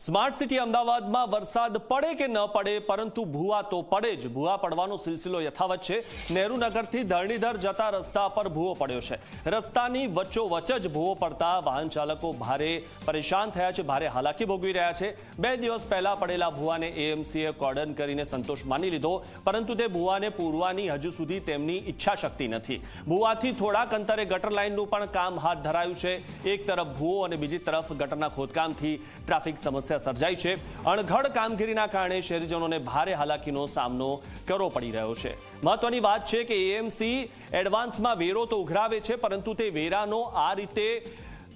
Smart city અમદાવાદમાં વરસાદ પડે કે ન પડે પરંતુ ભૂવા તો પડે જ। ભૂવા પડવાનો સિલસિલો યથાવત છે। નહેરુ નગરથી ધરણીધર જતા રસ્તા પર ભૂવો પડ્યો છે। રસ્તાની વચ્ચોવચ્ચ જ ભૂવો પડતા વાહન ચાલકો ભારે પરેશાન થયા છે, ભારે હાલાકી ભોગવી રહ્યા છે। 2 દિવસ પહેલા પડેલા ભૂવાને એએમસીએ કોર્ડન કરીને સંતોષ માની લીધો, પરંતુ તે ભૂવાને પૂરવાની હજુ સુધી તેમની ઈચ્છા શક્તિ નથી। ભૂવાથી થોડાક અંતરે ગટર લાઇનનું પણ કામ હાથ ધરાયું છે। એક તરફ ભૂવો અને બીજી તરફ ગટરના ખોદકામથી ટ્રાફિક સમસ્યા સર્જાઈ છે। અણઘડ કામગીરીના કારણે શહેરીજનોને ભારે હાલાકીનો સામનો કરવો પડી રહ્યો છે। મહત્વની વાત છે કે એએમસી એડવાન્સમાં વેરો તો ઉઘરાવે છે, પરંતુ તે વેરાનો આ રીતે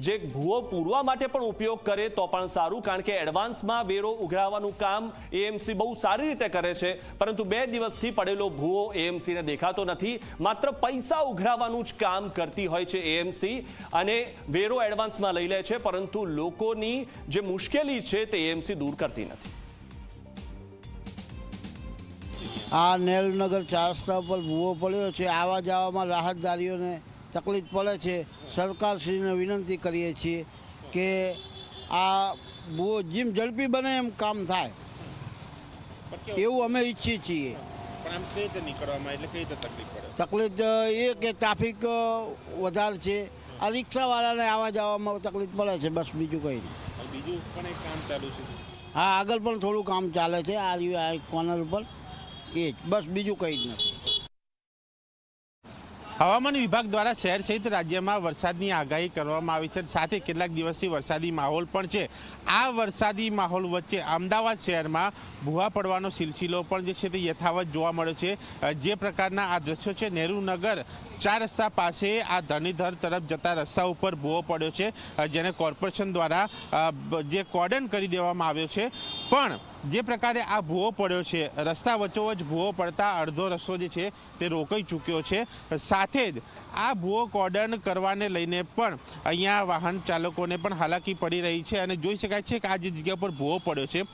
જે ભૂવો પૂરવા માટે પણ ઉપયોગ કરે તો પણ સારું, કારણ કે એડવાન્સમાં વેરો ઉઘરાવવાનું કામ એએમસી બહુ સારી રીતે કરે છે, પરંતુ 2 દિવસથી પડેલો ભૂવો એએમસીને દેખાતો નથી। માત્ર પૈસા ઉઘરાવવાનું જ કામ કરતી હોય છે એએમસી, અને વેરો એડવાન્સમાં લઈ લે છે, પરંતુ લોકોની જે મુશ્કેલી છે તે એએમસી દૂર કરતી નથી। આ નહેરુનગર 4 રસ્તા પર ભૂવો પડ્યો છે। આવા જવામાં રાહતદારીઓને તકલીફ પડે છે। સરકારશ્રીને વિનંતી કરીએ છીએ કે આ ભૂવો જેમ ઝડપી બને એમ કામ થાય, એવું અમે ઈચ્છીએ છીએ। પણ આમ કઈ રીતે નીકળવામાં એટલે કઈ રીતે તકલીફ પડે? તકલીફ એ કે ટ્રાફિક વધારે છે, આ રિક્ષાવાળાને આવવા જવામાં તકલીફ પડે છે, બસ બીજું કંઈ નહીં। બીજું પણ એક કામ ચાલુ છે? હા, આગળ પણ થોડું કામ ચાલે છે આ કોર્નર ઉપર, એ જ બસ, બીજું કંઈ જ નથી। હવામાન વિભાગ દ્વારા શહેર સહિત રાજ્યમાં વરસાદની આગાહી કરવામાં આવી છે, સાથે કેટલાક દિવસથી વરસાદી માહોલ પણ છે। આ વરસાદી માહોલ વચ્ચે અમદાવાદ શહેરમાં ભૂવા પડવાનો સિલસિલો પણ જે છે તે યથાવત જોવા મળ્યો છે। જે પ્રકારના આ દ્રશ્યો છે, નહેરુનગર 4 રસ્તા પાસે આ ધરણીધર તરફ જતા રસ્તા ઉપર ભૂવો પડ્યો છે, જેને કોર્પોરેશન દ્વારા જે કોર્ડન કરી દેવામાં આવ્યો છે। પણ જે પ્રકારે આ ભૂવો પડ્યો છે, રસ્તા વચ્ચોવચ્ચ ભૂવો પડતા અડધો રસ્તો જે છે તે રોકાઈ ચૂક્યો છે। સાથે જ આ ભૂવો કોર્ડન કરવાને લઈને પણ અહીંયા વાહન ચાલકોને પણ હાલાકી પડી રહી છે, અને જોઈ શકાય છે કે આ જે જગ્યા ઉપર ભૂવો પડ્યો છે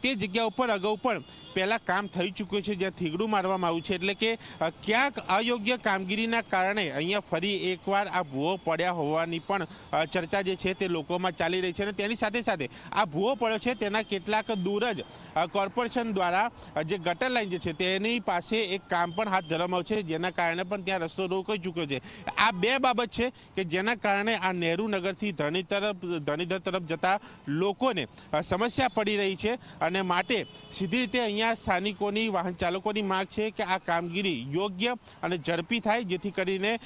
તે જગ્યા ઉપર અગાઉ પણ પહેલાં કામ થઈ ચૂક્યું છે, જ્યાં થીગડું મારવામાં આવ્યું છે, એટલે કે ક્યાંક અયોગ્ય કામગીરીના કારણે અહીંયા ફરી એકવાર આ ભૂવો પડ્યા હોવાની પણ ચર્ચા જે છે તે લોકોમાં ચાલી રહી છે। અને તેની સાથે સાથે આ ભૂવો પડ્યો છે તેના કેટલાક દૂર જ કોર્પોરેશન દ્વારા જે ગટર લાઇન જે છે તેની પાસે એક કામ પણ હાથ ધરવામાં આવ્યું છે, જેના કારણે પણ ત્યાં રસ્તો રોકાઈ ચૂક્યો છે। આ 2 બાબત છે કે જેના કારણે આ નહેરુનગરથી ધરણીધર તરફ જતા લોકોને સમસ્યા પડી રહી છે, અને માટે સીધી રીતે અહીંયા સ્થાનિકોની વાહન ચાલકોની માંગ છે કે આ કામગીરી યોગ્ય અને ઝડપી થાય, જેથી કરીને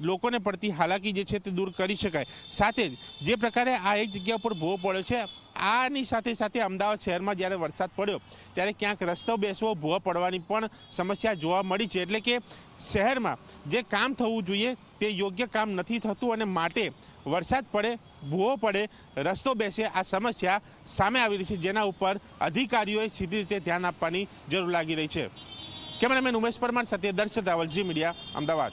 લોકોને પડતી હાલાકી જે છે તે દૂર કરી શકાય। સાથે જ જે પ્રકારે આ એક જગ્યા પર ભૂવો પડ્યો છે, આની સાથે સાથે અમદાવાદ શહેરમાં જ્યારે વરસાદ પડ્યો ત્યારે ક્યાંક રસ્તો બેસવો, ભૂવા પડવાની પણ સમસ્યા જોવા મળી છે। એટલે કે શહેરમાં જે કામ થવું જોઈએ તે યોગ્ય કામ નથી થતું, અને માટે વરસાદ પડે, ભૂવો પડે, રસ્તો બેસે, આ સમસ્યા સામે આવી રહી છે, જેના ઉપર અધિકારીઓએ સીધી રીતે ધ્યાન આપવાની જરૂર લાગી રહી છે। કેમેરામેન ઉમેશ પરમાર સાથે દર્શક રાવલ, ઝી મીડિયા, અમદાવાદ।